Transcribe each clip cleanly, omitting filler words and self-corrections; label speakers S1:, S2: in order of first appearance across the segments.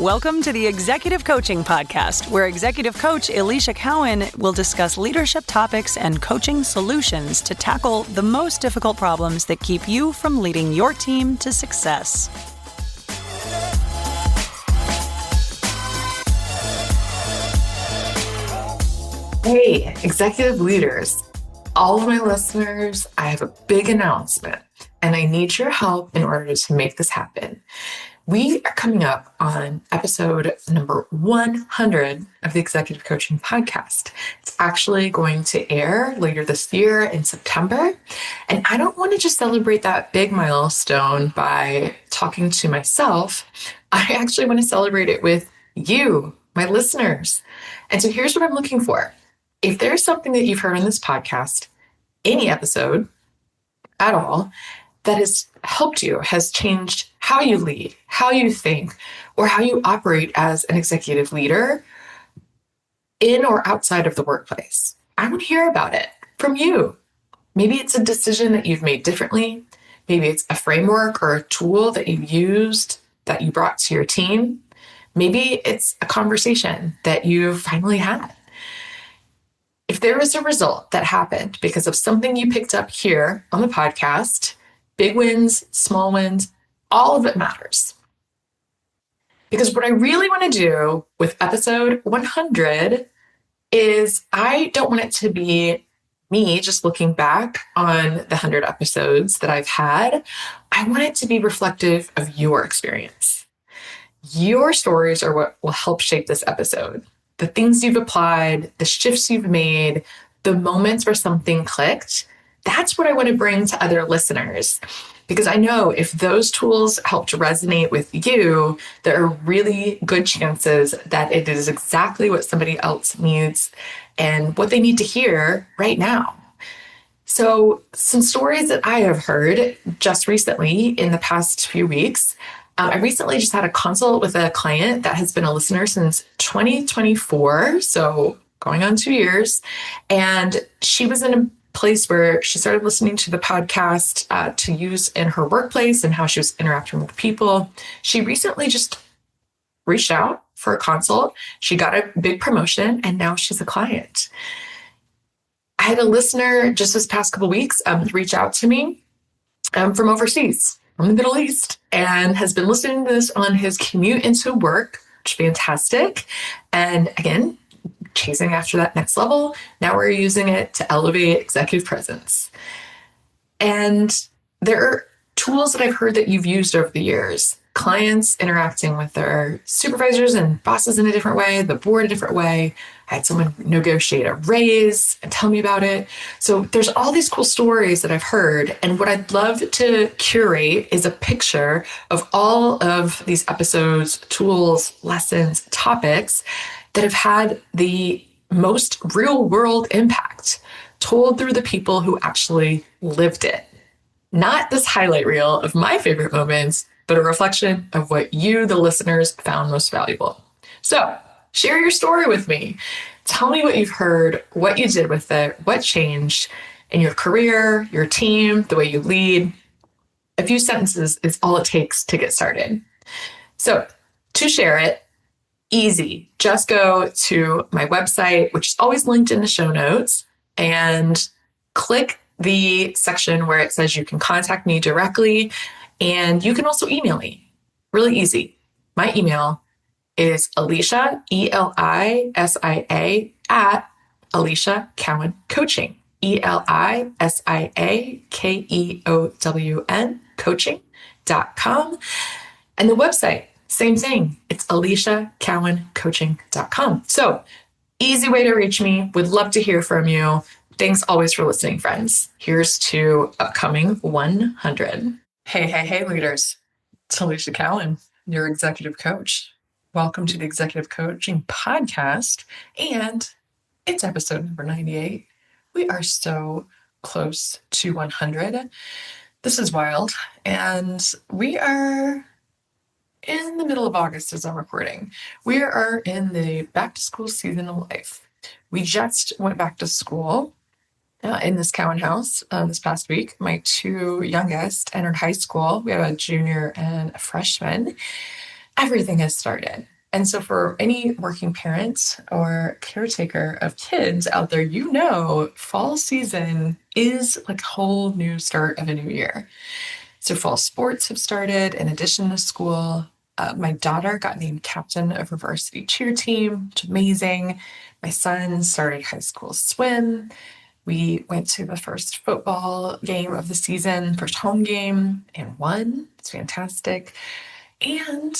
S1: Welcome to the Executive Coaching Podcast, where Executive Coach Alicia Cowan will discuss leadership topics and coaching solutions to tackle the most difficult problems that keep you from leading your team to success.
S2: Hey, executive leaders, all of my listeners, I have a big announcement, and I need your help in order to make this happen. We are coming up on episode number 100 of the Executive Coaching Podcast. It's actually going to air later this year in September, and I don't want to just celebrate that big milestone by talking to myself. I actually want to celebrate it with you, my listeners. And so here's what I'm looking for. If there's something that you've heard on this podcast, any episode at all, that has helped you, has changed how you lead, how you think, or how you operate as an executive leader in or outside of the workplace, I want to hear about it from you. Maybe it's a decision that you've made differently. Maybe it's a framework or a tool that you've used that you brought to your team. Maybe it's a conversation that you finally had. If there was a result that happened because of something you picked up here on the podcast, big wins, small wins, all of it matters. Because what I really want to do with episode 100 is I don't want it to be me just looking back on the 100 episodes that I've had. I want it to be reflective of your experience. Your stories are what will help shape this episode. The things you've applied, the shifts you've made, the moments where something clicked, that's what I want to bring to other listeners. Because I know if those tools help to resonate with you, there are really good chances that it is exactly what somebody else needs and what they need to hear right now. So some stories that I have heard just recently in the past few weeks. I recently just had a consult with a client that has been a listener since 2024, so going on 2 years. And she was in a place where she started listening to the podcast to use in her workplace and how she was interacting with people. She recently just reached out for a consult. She got a big promotion, and now she's a client. I had a listener just this past couple weeks reach out to me from overseas, from the Middle East, and has been listening to this on his commute into work, which is fantastic. And again, chasing after that next level. Now we're using it to elevate executive presence. And there are tools that I've heard that you've used over the years. Clients interacting with their supervisors and bosses in a different way, the board a different way. I had someone negotiate a raise and tell me about it. So there's all these cool stories that I've heard. And what I'd love to curate is a picture of all of these episodes, tools, lessons, topics that have had the most real world impact told through the people who actually lived it. Not this highlight reel of my favorite moments, but a reflection of what you, the listeners, found most valuable. So share your story with me. Tell me what you've heard, what you did with it, what changed in your career, your team, the way you lead. A few sentences is all it takes to get started. So to share it, easy. Just go to my website, which is always linked in the show notes, and click the section where it says you can contact me directly, and you can also email me. Really easy. My email is Alicia, ELISIA, at Alicia Cowan Coaching, ELISIAKEOWN coaching.com. And the website, same thing. It's aliciacowancoaching.com. So easy way to reach me. Would love to hear from you. Thanks always for listening, friends. Here's to upcoming 100. Hey, leaders. It's Alicia Cowan, your executive coach. Welcome to the Executive Coaching Podcast. And it's episode number 98. We are so close to 100. This is wild. And we are in the middle of August as I'm recording. We are in the back to school season of life. We just went back to school in this Cowan house this past week. My two youngest entered high school. We have a junior and a freshman. Everything has started. And so for any working parents or caretaker of kids out there, fall season is like a whole new start of a new year. So fall sports have started in addition to school. My daughter got named captain of her varsity cheer team, which is amazing. My son started high school swim. We went to the first football game of the season, first home game, and won. It's fantastic. And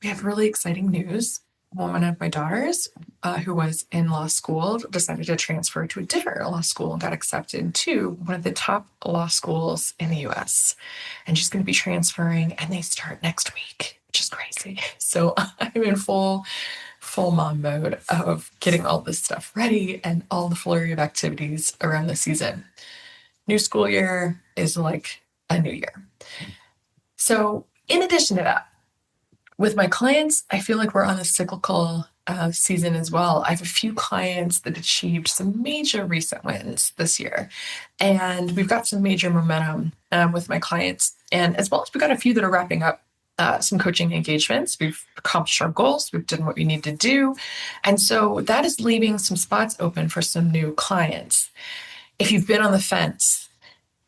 S2: we have really exciting news. One of my daughters, who was in law school, decided to transfer to a different law school and got accepted to one of the top law schools in the US. And she's going to be transferring, and they start next week, which is crazy. So I'm in full mom mode of getting all this stuff ready and all the flurry of activities around the season. New school year is like a new year. So in addition to that, with my clients, I feel like we're on a cyclical season as well. I have a few clients that achieved some major recent wins this year, and we've got some major momentum with my clients. And as well as we've got a few that are wrapping up some coaching engagements. We've accomplished our goals. We've done what we need to do. And so that is leaving some spots open for some new clients. If you've been on the fence,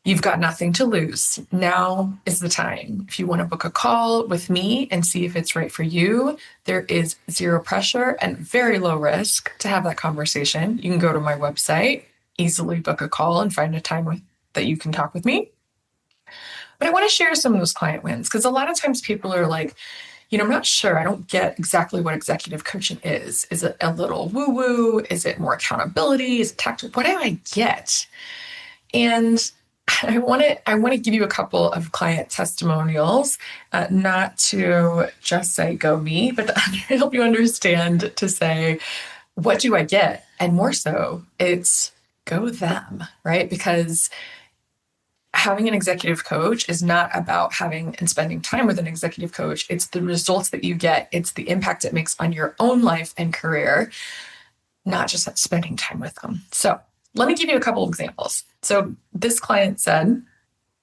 S2: you've got nothing to lose. Now is the time. If you want to book a call with me and see if it's right for you, there is zero pressure and very low risk to have that conversation. You can go to my website, easily book a call and find a time that you can talk with me. But I want to share some of those client wins because a lot of times people are like, I'm not sure. I don't get exactly what executive coaching is. Is it a little woo-woo? Is it more accountability? Is it tactical? What do I get? And I want to give you a couple of client testimonials, not to just say go me, but to help you understand to say, what do I get? And more so, it's go them, right? Because having an executive coach is not about having and spending time with an executive coach. It's the results that you get. It's the impact it makes on your own life and career, not just spending time with them. So let me give you a couple of examples. So this client said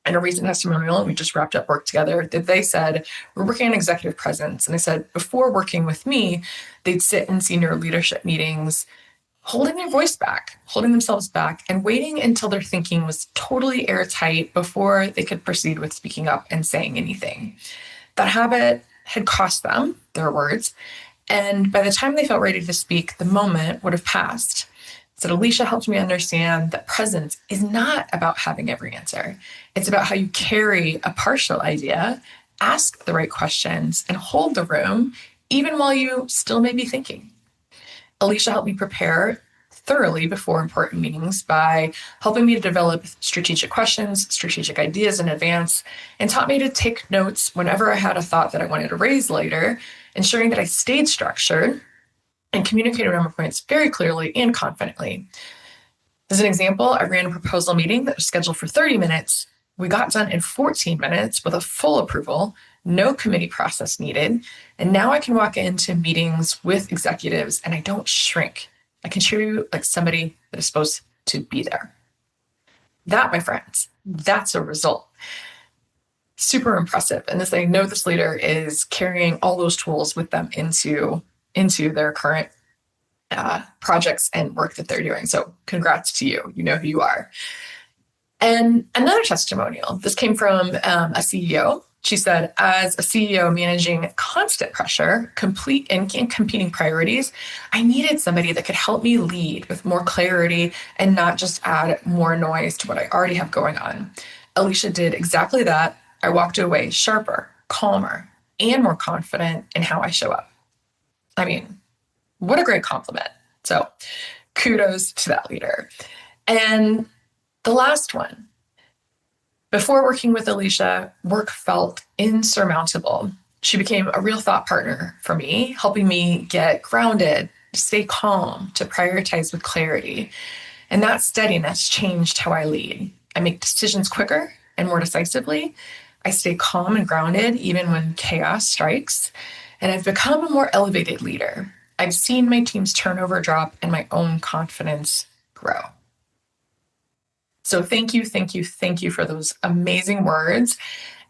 S2: in a recent testimonial, and we just wrapped up work together, that they said, we're working on executive presence. And they said, before working with me, they'd sit in senior leadership meetings holding their voice back, holding themselves back, and waiting until their thinking was totally airtight before they could proceed with speaking up and saying anything. That habit had cost them, their words, and by the time they felt ready to speak, the moment would have passed. So Alicia helped me understand that presence is not about having every answer. It's about how you carry a partial idea, ask the right questions, and hold the room, even while you still may be thinking. Alicia helped me prepare thoroughly before important meetings by helping me to develop strategic questions, strategic ideas in advance, and taught me to take notes whenever I had a thought that I wanted to raise later, ensuring that I stayed structured and communicated my points very clearly and confidently. As an example, I ran a proposal meeting that was scheduled for 30 minutes. We got done in 14 minutes with a full approval, no committee process needed. And now I can walk into meetings with executives and I don't shrink. I can treat you like somebody that is supposed to be there. That, my friends, that's a result. Super impressive. And I know this leader is carrying all those tools with them into their current projects and work that they're doing. So congrats to you. You know who you are. And another testimonial, this came from a CEO. She said, as a CEO managing constant pressure, complete and competing priorities, I needed somebody that could help me lead with more clarity and not just add more noise to what I already have going on. Alicia did exactly that. I walked away sharper, calmer, and more confident in how I show up. I mean, what a great compliment. So kudos to that leader. And the last one, before working with Alicia, work felt insurmountable. She became a real thought partner for me, helping me get grounded, to stay calm, to prioritize with clarity. And that steadiness changed how I lead. I make decisions quicker and more decisively. I stay calm and grounded even when chaos strikes. And I've become a more elevated leader. I've seen my team's turnover drop and my own confidence grow. So thank you for those amazing words.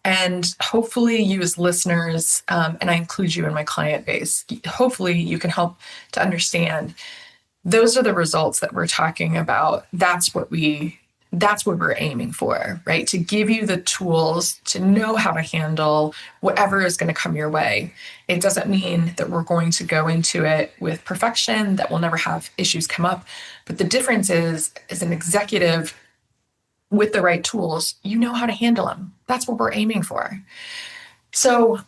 S2: And hopefully you as listeners, and I include you in my client base, hopefully you can help to understand those are the results that we're talking about. That's what we're aiming for, right? To give you the tools to know how to handle whatever is going to come your way. It doesn't mean that we're going to go into it with perfection, that we'll never have issues come up. But the difference is, as an executive with the right tools, you know how to handle them. That's what we're aiming for. So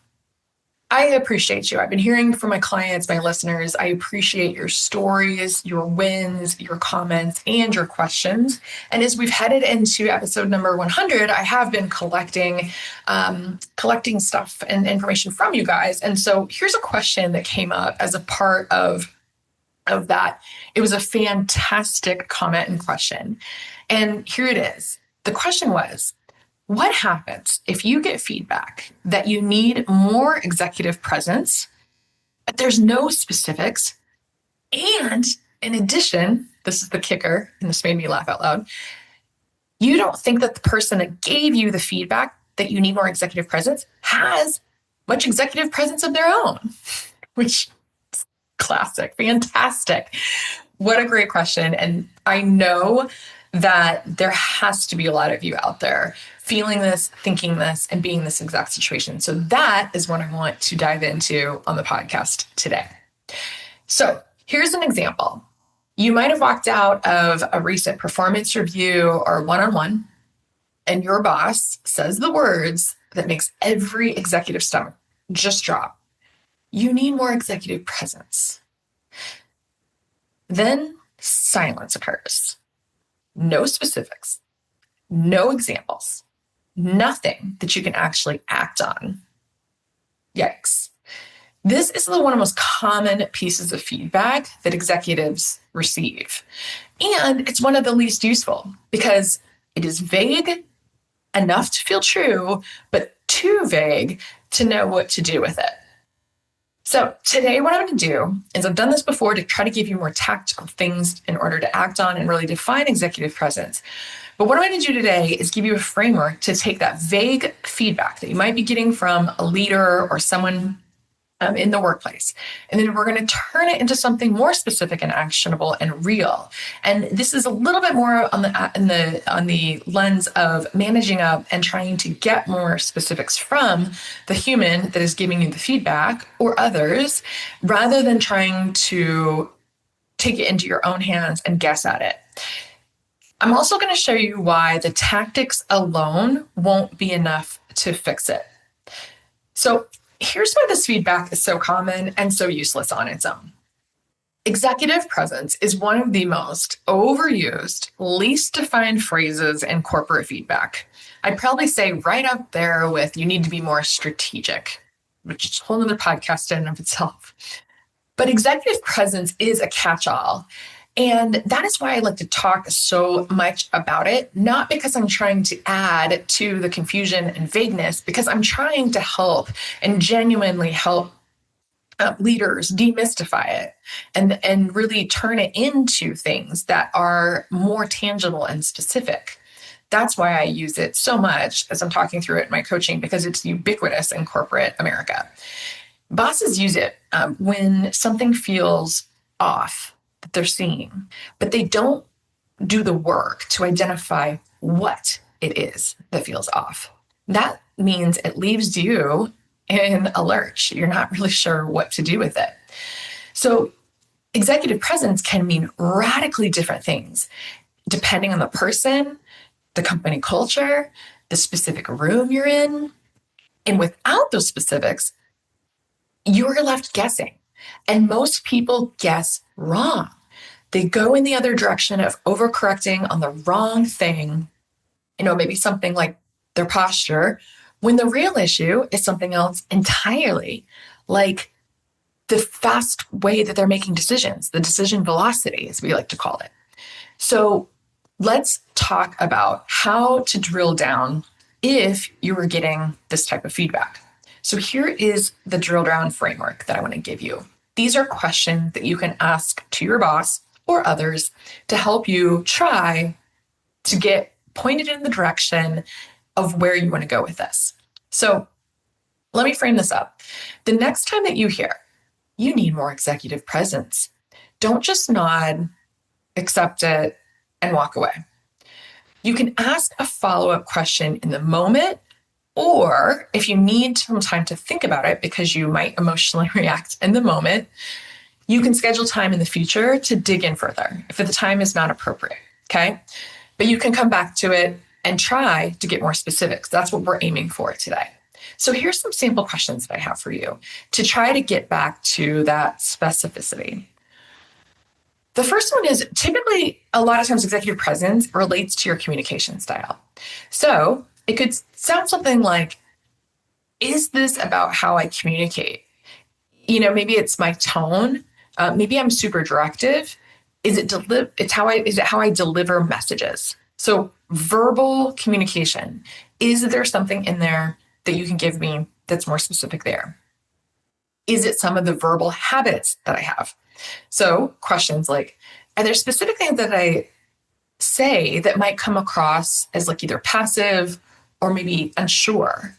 S2: I appreciate you. I've been hearing from my clients, my listeners. I appreciate your stories, your wins, your comments, and your questions. And as we've headed into episode number 100, I have been collecting stuff and information from you guys. And so here's a question that came up as a part of that. It was a fantastic comment and question. And here it is. The question was, what happens if you get feedback that you need more executive presence, but there's no specifics? And in addition, this is the kicker, and this made me laugh out loud, you don't think that the person that gave you the feedback that you need more executive presence has much executive presence of their own, which is classic, fantastic. What a great question. And I know that there has to be a lot of you out there feeling this, thinking this, and being in this exact situation. So that is what I want to dive into on the podcast today. So here's an example. You might have walked out of a recent performance review or one-on-one, and your boss says the words that makes every executive stomach just drop. You need more executive presence. Then silence occurs. No specifics, no examples, nothing that you can actually act on. Yikes. This is one of the most common pieces of feedback that executives receive. And it's one of the least useful because it is vague enough to feel true, but too vague to know what to do with it. So today, what I'm going to do is I've done this before to try to give you more tactical things in order to act on and really define executive presence. But what I'm going to do today is give you a framework to take that vague feedback that you might be getting from a leader or someone in the workplace. And then we're going to turn it into something more specific and actionable and real. And this is a little bit more on the lens of managing up and trying to get more specifics from the human that is giving you the feedback or others, rather than trying to take it into your own hands and guess at it. I'm also going to show you why the tactics alone won't be enough to fix it. So here's why this feedback is so common and so useless on its own. Executive presence is one of the most overused, least defined phrases in corporate feedback. I'd probably say right up there with you need to be more strategic, which is a whole other podcast in and of itself. But executive presence is a catch-all. And that is why I like to talk so much about it, not because I'm trying to add to the confusion and vagueness, because I'm trying to help and genuinely help leaders demystify it and really turn it into things that are more tangible and specific. That's why I use it so much as I'm talking through it in my coaching, because it's ubiquitous in corporate America. Bosses use it when something feels off that they're seeing, but they don't do the work to identify what it is that feels off. That means it leaves you in a lurch. You're not really sure what to do with it. So executive presence can mean radically different things depending on the person, the company culture, the specific room you're in. And without those specifics, you're left guessing. And most people guess wrong. They go in the other direction of overcorrecting on the wrong thing, maybe something like their posture, when the real issue is something else entirely, like the fast way that they're making decisions, the decision velocity, as we like to call it. So let's talk about how to drill down if you were getting this type of feedback. So here is the drill down framework that I want to give you. These are questions that you can ask to your boss or others to help you try to get pointed in the direction of where you want to go with this. So let me frame this up. The next time that you hear, you need more executive presence, don't just nod, accept it, and walk away. You can ask a follow-up question in the moment, or if you need some time to think about it because you might emotionally react in the moment, you can schedule time in the future to dig in further if the time is not appropriate, okay? But you can come back to it and try to get more specifics. That's what we're aiming for today. So here's some sample questions that I have for you to try to get back to that specificity. The first one is typically a lot of times executive presence relates to your communication style. So it could sound something like, is this about how I communicate? Maybe it's my tone. Maybe I'm super directive. Is it how I deliver messages? So verbal communication. Is there something in there that you can give me that's more specific there? Is it some of the verbal habits that I have? So questions like, are there specific things that I say that might come across as like either passive or maybe unsure?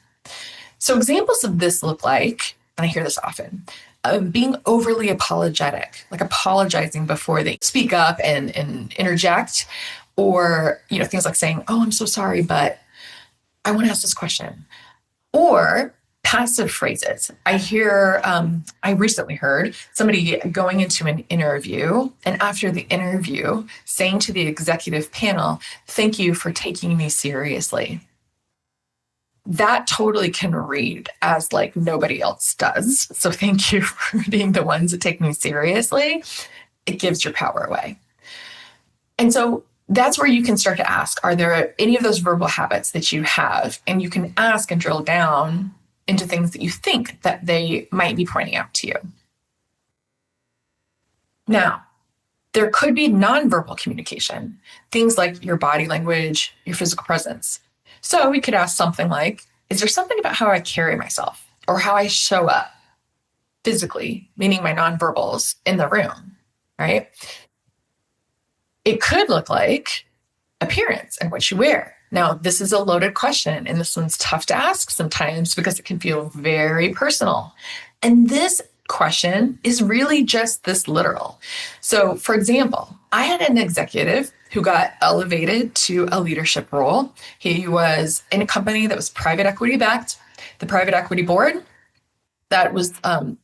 S2: So examples of this look like, and I hear this often, being overly apologetic, like apologizing before they speak up and interject, or things like saying, "Oh, I'm so sorry, but I want to ask this question," or passive phrases. I recently heard somebody going into an interview and after the interview saying to the executive panel, "Thank you for taking me seriously." That totally can read as like nobody else does. So thank you for being the ones that take me seriously. It gives your power away. And so that's where you can start to ask, are there any of those verbal habits that you have? And you can ask and drill down into things that you think that they might be pointing out to you. Now, there could be nonverbal communication, things like your body language, your physical presence. So we could ask something like, is there something about how I carry myself or how I show up physically, meaning my nonverbals in the room, right? It could look like appearance and what you wear. Now, this is a loaded question, and this one's tough to ask sometimes because it can feel very personal. And this question is really just this literal. So, for example, I had an executive who got elevated to a leadership role. He was in a company that was private equity backed. The private equity board that was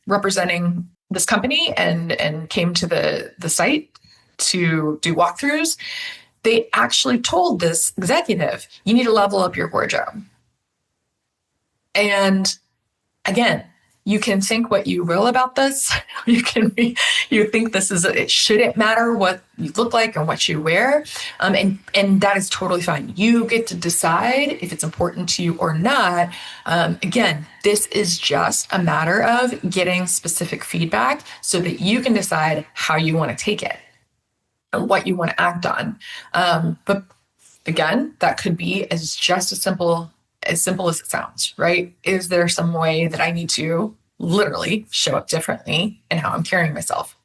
S2: representing this company and came to the site to do walkthroughs. They actually told this executive, you need to level up your wardrobe. And again, you can think what you will about this. You think this is, it shouldn't matter what you look like and what you wear. And that is totally fine. You get to decide if it's important to you or not. Again, this is just a matter of getting specific feedback so that you can decide how you want to take it and what you want to act on. But again, that could be as simple as it sounds, right? Is there some way that I need to literally show up differently in how I'm carrying myself?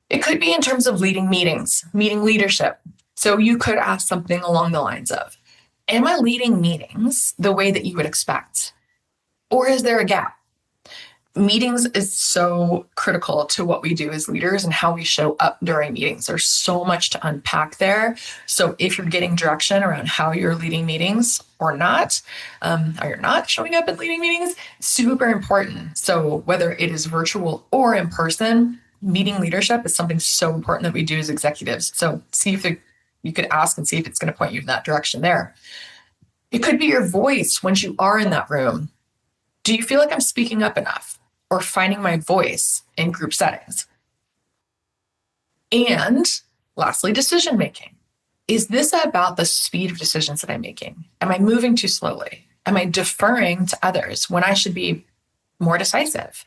S2: It could be in terms of leading meetings, meeting leadership. So you could ask something along the lines of, am I leading meetings the way that you would expect? Or is there a gap? Meetings is so critical to what we do as leaders and how we show up during meetings. There's so much to unpack there. So if you're getting direction around how you're leading meetings or not, or you're not showing up at leading meetings, super important. So whether it is virtual or in person, meeting leadership is something so important that we do as executives. So see if you could ask and see if it's going to point you in that direction there. It could be your voice once you are in that room. Do you feel like I'm speaking up enough or finding my voice in group settings? And lastly, decision making. Is this about the speed of decisions that I'm making? Am I moving too slowly? Am I deferring to others when I should be more decisive?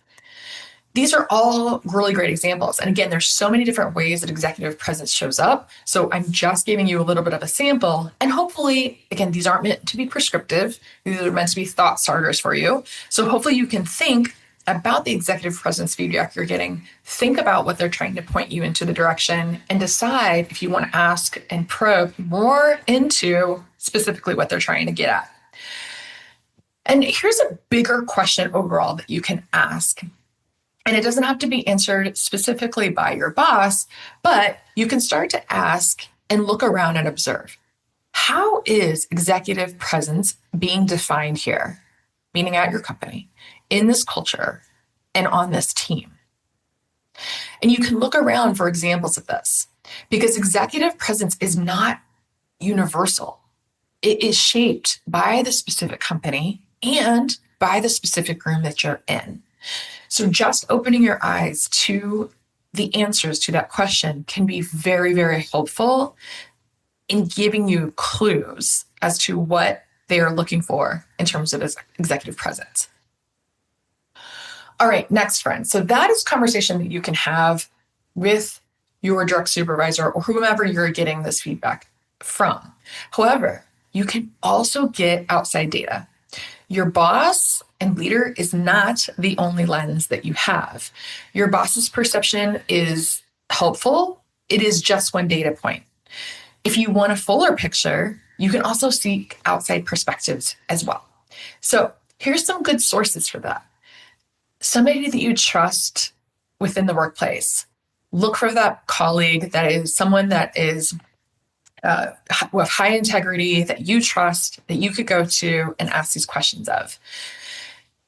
S2: These are all really great examples. And again, there's so many different ways that executive presence shows up. So I'm just giving you a little bit of a sample. And hopefully, again, these aren't meant to be prescriptive. These are meant to be thought starters for you. So hopefully you can think about the executive presence feedback you're getting. Think about what they're trying to point you into the direction and decide if you want to ask and probe more into specifically what they're trying to get at. And here's a bigger question overall that you can ask. And it doesn't have to be answered specifically by your boss, but you can start to ask and look around and observe. How is executive presence being defined here, meaning at your company, in this culture, and on this team? And you can look around for examples of this because executive presence is not universal. It is shaped by the specific company and by the specific room that you're in. So just opening your eyes to the answers to that question can be very, very helpful in giving you clues as to what they are looking for in terms of executive presence. All right, next, friend. So that is conversation that you can have with your direct supervisor or whomever you're getting this feedback from. However, you can also get outside data. Your boss and leader is not the only lens that you have. Your boss's perception is helpful. It is just one data point. If you want a fuller picture, you can also seek outside perspectives as well. So here's some good sources for that. Somebody that you trust within the workplace. Look for that colleague that is someone that is with high integrity, that you trust, that you could go to and ask these questions of.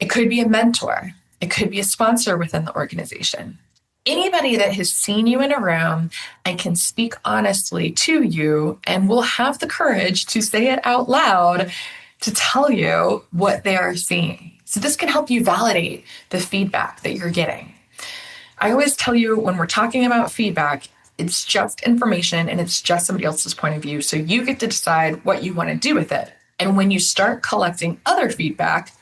S2: It could be a mentor. It could be a sponsor within the organization. Anybody that has seen you in a room and can speak honestly to you and will have the courage to say it out loud to tell you what they are seeing. So this can help you validate the feedback that you're getting. I always tell you when we're talking about feedback, it's just information and it's just somebody else's point of view. So you get to decide what you want to do with it. And when you start collecting other feedback,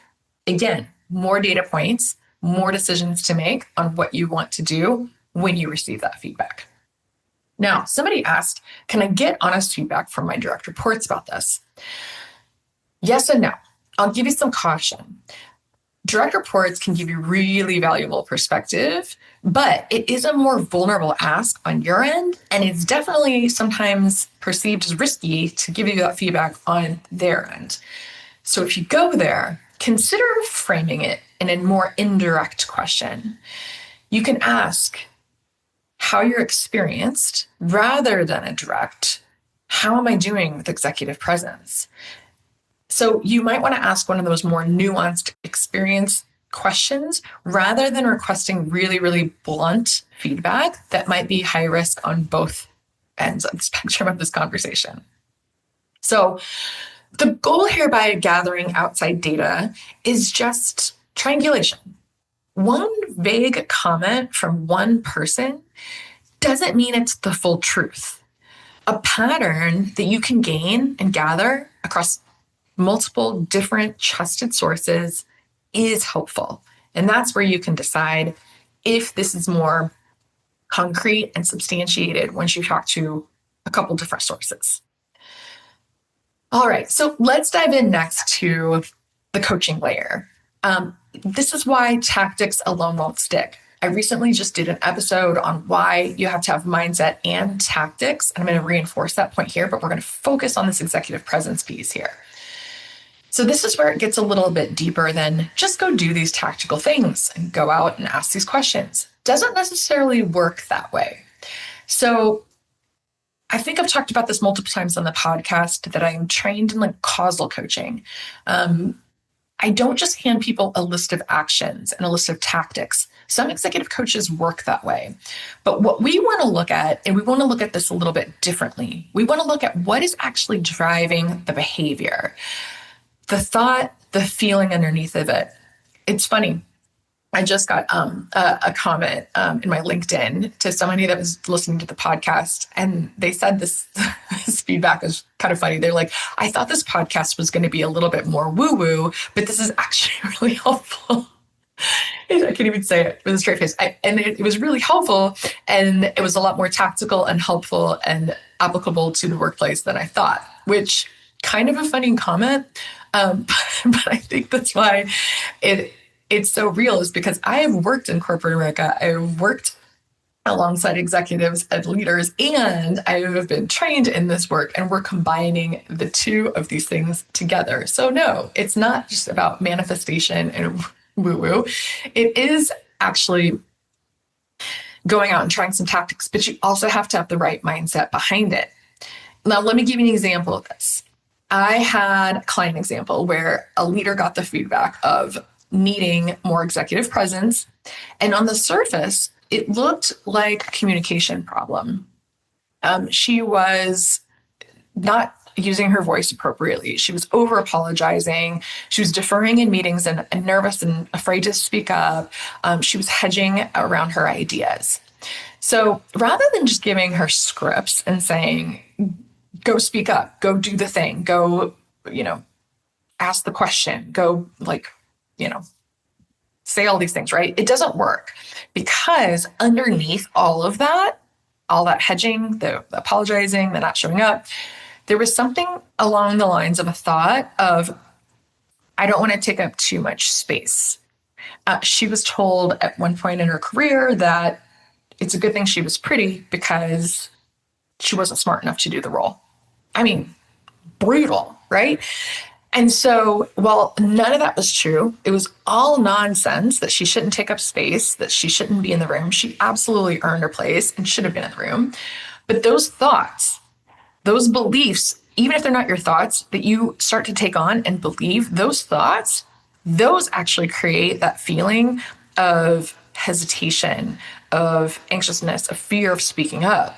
S2: again, more data points, more decisions to make on what you want to do when you receive that feedback. Now, somebody asked, can I get honest feedback from my direct reports about this? Yes and no. I'll give you some caution. Direct reports can give you really valuable perspective, but it is a more vulnerable ask on your end, and it's definitely sometimes perceived as risky to give you that feedback on their end. So if you go there, consider framing it in a more indirect question. You can ask how you're experienced rather than a direct, how am I doing with executive presence? So you might want to ask one of those more nuanced experience questions rather than requesting really, really blunt feedback that might be high risk on both ends of the spectrum of this conversation. So the goal here by gathering outside data is just triangulation. One vague comment from one person doesn't mean it's the full truth. A pattern that you can gain and gather across multiple different trusted sources is helpful. And that's where you can decide if this is more concrete and substantiated once you talk to a couple different sources. All right, so let's dive in next to the coaching layer. This is why tactics alone won't stick. I recently just did an episode on why you have to have mindset and tactics. And I'm going to reinforce that point here, but we're going to focus on this executive presence piece here. So this is where it gets a little bit deeper than just go do these tactical things and go out and ask these questions. Doesn't necessarily work that way. So I think I've talked about this multiple times on the podcast that I'm trained in like causal coaching. I don't just hand people a list of actions and a list of tactics. Some executive coaches work that way. But what we want to look at, and we want to look at this a little bit differently, we want to look at what is actually driving the behavior. The thought, the feeling underneath of it. It's funny. I just got a comment in my LinkedIn to somebody that was listening to the podcast, and they said this, this feedback is kind of funny. They're like, I thought this podcast was going to be a little bit more woo-woo, but this is actually really helpful. I can't even say it with a straight face. And it was really helpful, and it was a lot more tactical and helpful and applicable to the workplace than I thought, which kind of a funny comment. But I think that's why it's so real, is because I have worked in corporate America. I've worked alongside executives and leaders. And I have been trained in this work, and we're combining the two of these things together. So no, it's not just about manifestation and woo-woo. It is actually going out and trying some tactics, but you also have to have the right mindset behind it. Now, let me give you an example of this. I had a client example where a leader got the feedback of needing more executive presence. And on the surface, it looked like a communication problem. She was not using her voice appropriately. She was over apologizing. She was deferring in meetings and nervous and afraid to speak up. She was hedging around her ideas. So rather than just giving her scripts and saying, go speak up, go do the thing, go, ask the question, go say all these things, right? It doesn't work, because underneath all that hedging, the apologizing, the not showing up, there was something along the lines of a thought of, I don't want to take up too much space. She was told at one point in her career that it's a good thing she was pretty because she wasn't smart enough to do the role. I mean, brutal, right? And so, while none of that was true, it was all nonsense that she shouldn't take up space, that she shouldn't be in the room. She absolutely earned her place and should have been in the room. But those thoughts, those beliefs, even if they're not your thoughts, that you start to take on and believe, those thoughts, those actually create that feeling of hesitation, of anxiousness, of fear of speaking up.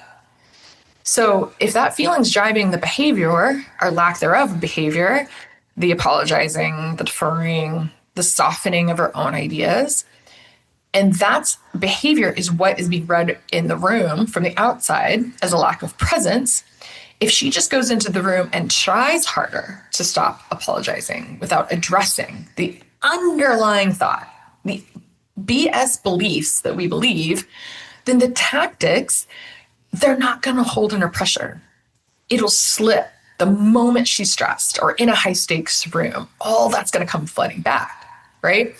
S2: So if that feeling's driving the behavior or lack thereof of behavior, the apologizing, the deferring, the softening of her own ideas, and that's behavior is what is being read in the room from the outside as a lack of presence. If she just goes into the room and tries harder to stop apologizing without addressing the underlying thought, the BS beliefs that we believe, then the tactics, they're not going to hold under pressure. It'll slip the moment she's stressed or in a high stakes room. All that's going to come flooding back, right?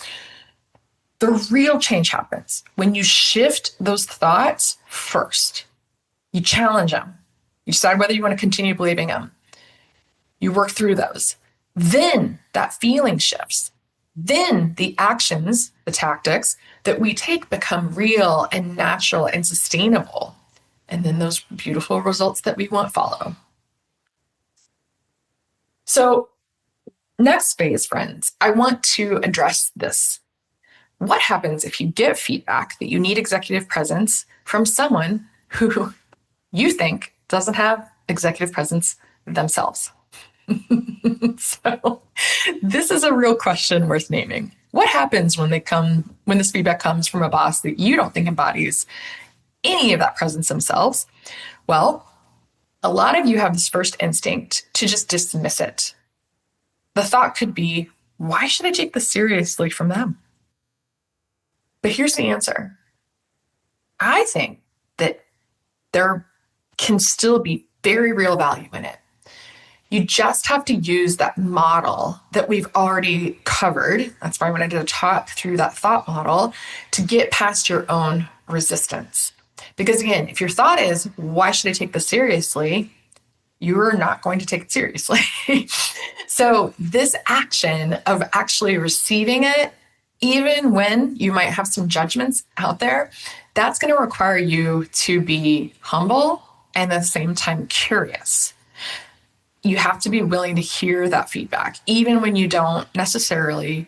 S2: The real change happens when you shift those thoughts first. You challenge them. You decide whether you want to continue believing them. You work through those. Then that feeling shifts. Then the actions, the tactics that we take become real and natural and sustainable. And then those beautiful results that we want follow. So next phase, friends, I want to address this. What happens if you get feedback that you need executive presence from someone who you think doesn't have executive presence themselves? So this is a real question worth naming. What happens when this feedback comes from a boss that you don't think embodies any of that presence themselves? Well, a lot of you have this first instinct to just dismiss it. The thought could be, why should I take this seriously from them? But here's the answer. I think that there can still be very real value in it. You just have to use that model that we've already covered. That's why I wanted to talk through that thought model to get past your own resistance. Because again, if your thought is, why should I take this seriously? You're not going to take it seriously. So this action of actually receiving it, even when you might have some judgments out there, that's going to require you to be humble and at the same time curious. You have to be willing to hear that feedback, even when you don't necessarily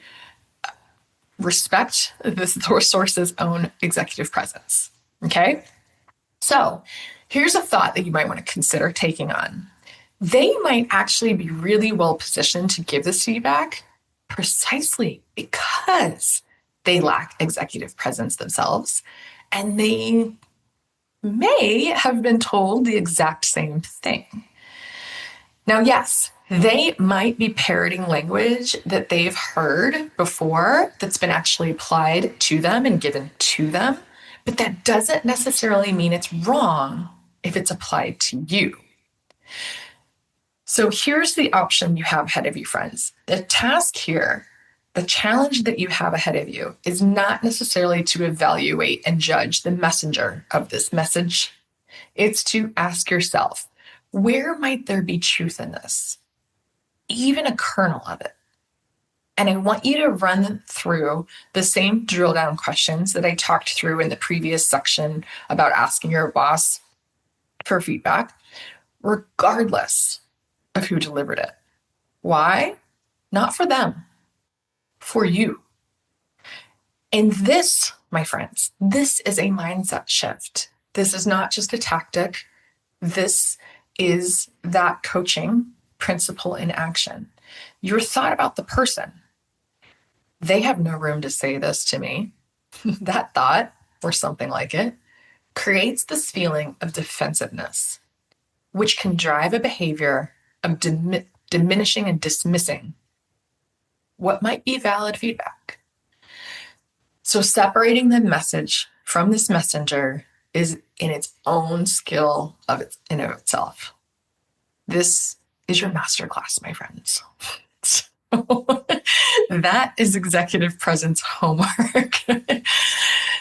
S2: respect the source's own executive presence. Okay? So here's a thought that you might want to consider taking on. They might actually be really well positioned to give this feedback precisely because they lack executive presence themselves, and they may have been told the exact same thing. Now, yes, they might be parroting language that they've heard before that's been actually applied to them and given to them, but that doesn't necessarily mean it's wrong if it's applied to you. So here's the option you have ahead of you, friends. The task here The challenge that you have ahead of you is not necessarily to evaluate and judge the messenger of this message. It's to ask yourself, where might there be truth in this? Even a kernel of it. And I want you to run through the same drill down questions that I talked through in the previous section about asking your boss for feedback, regardless of who delivered it. Why? Not for them, for you. And this, my friends, this is a mindset shift. This is not just a tactic. This is that coaching principle in action. Your thought about the person. They have no room to say this to me. That thought, or something like it, creates this feeling of defensiveness, which can drive a behavior of diminishing and dismissing what might be valid feedback. So separating the message from this messenger is in its own skill in of itself. This is your masterclass, my friends. So that is executive presence homework.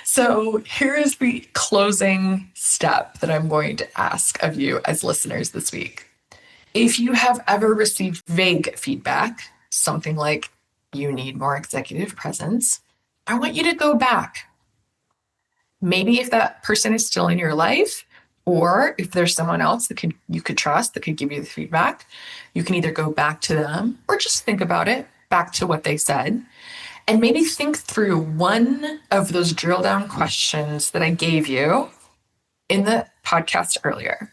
S2: So here is the closing step that I'm going to ask of you as listeners this week. If you have ever received vague feedback, something like you need more executive presence, I want you to go back. Maybe if that person is still in your life, or if there's someone else that you could trust that could give you the feedback, you can either go back to them or just think about it, back to what they said, and maybe think through one of those drill down questions that I gave you in the podcast earlier.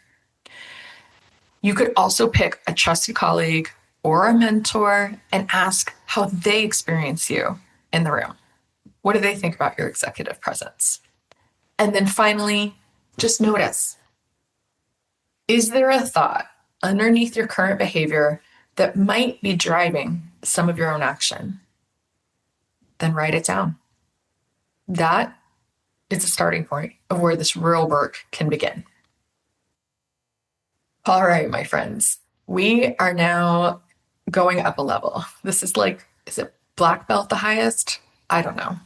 S2: You could also pick a trusted colleague or a mentor and ask how they experience you in the room. What do they think about your executive presence? And then finally, just notice, is there a thought underneath your current behavior that might be driving some of your own action? Then write it down. That is the starting point of where this real work can begin. All right, my friends, we are now going up a level. This is is it black belt the highest? I don't know.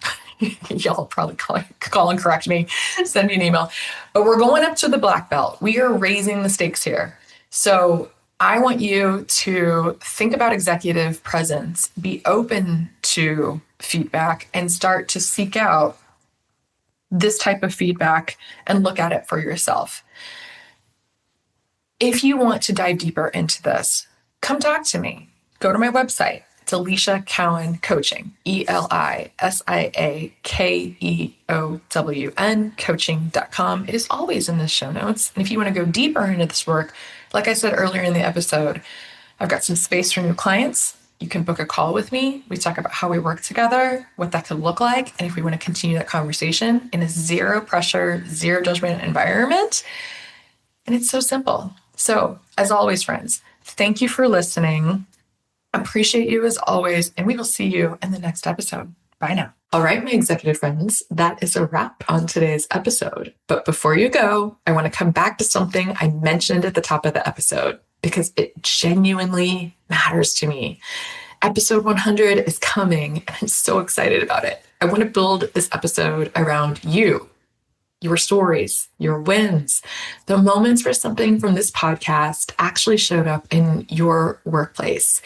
S2: Y'all probably call and correct me, send me an email. But we're going up to the black belt. We are raising the stakes here. So I want you to think about executive presence, be open to feedback, and start to seek out this type of feedback and look at it for yourself. If you want to dive deeper into this, come talk to me. Go to my website. It's Alicia Cowan Coaching, ELISIAKEOWN coaching.com. It is always in the show notes. And if you want to go deeper into this work, like I said earlier in the episode, I've got some space for new clients. You can book a call with me. We talk about how we work together, what that could look like, and if we want to continue that conversation in a zero pressure, zero judgment environment. And it's so simple. So as always, friends, thank you for listening. Appreciate you as always, and we will see you in the next episode. Bye now. All right, my executive friends, that is a wrap on today's episode. But before you go, I want to come back to something I mentioned at the top of the episode because it genuinely matters to me. Episode 100 is coming, and I'm so excited about it. I want to build this episode around you, your stories, your wins, the moments where something from this podcast actually showed up in your workplace,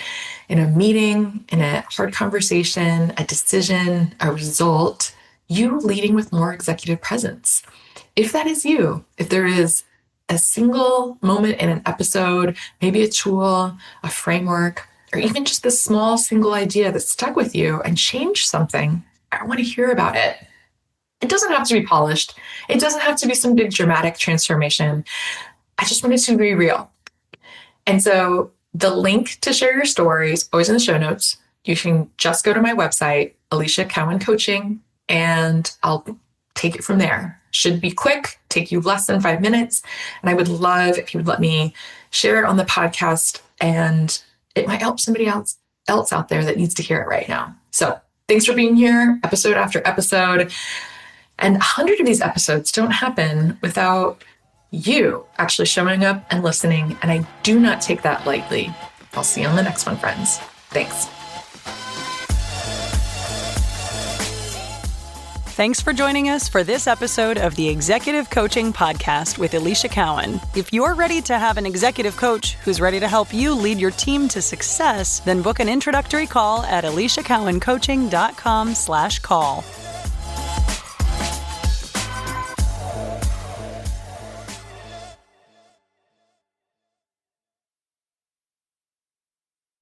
S2: in a meeting, in a hard conversation, a decision, a result, you leading with more executive presence. If that is you, if there is a single moment in an episode, maybe a tool, a framework, or even just this small single idea that stuck with you and changed something, I want to hear about it. It doesn't have to be polished. It doesn't have to be some big dramatic transformation. I just want it to be real. And so the link to share your stories, always in the show notes. You can just go to my website, Alicia Cowan Coaching, and I'll take it from there. Should be quick, take you less than 5 minutes. And I would love if you would let me share it on the podcast, and it might help somebody else out there that needs to hear it right now. So thanks for being here, episode after episode. And 100 of these episodes don't happen without you actually showing up and listening. And I do not take that lightly. I'll see you on the next one, friends. Thanks.
S1: Thanks for joining us for this episode of the Executive Coaching Podcast with Alicia Cowan. If you're ready to have an executive coach who's ready to help you lead your team to success, then book an introductory call at aliciacowancoaching.com/call.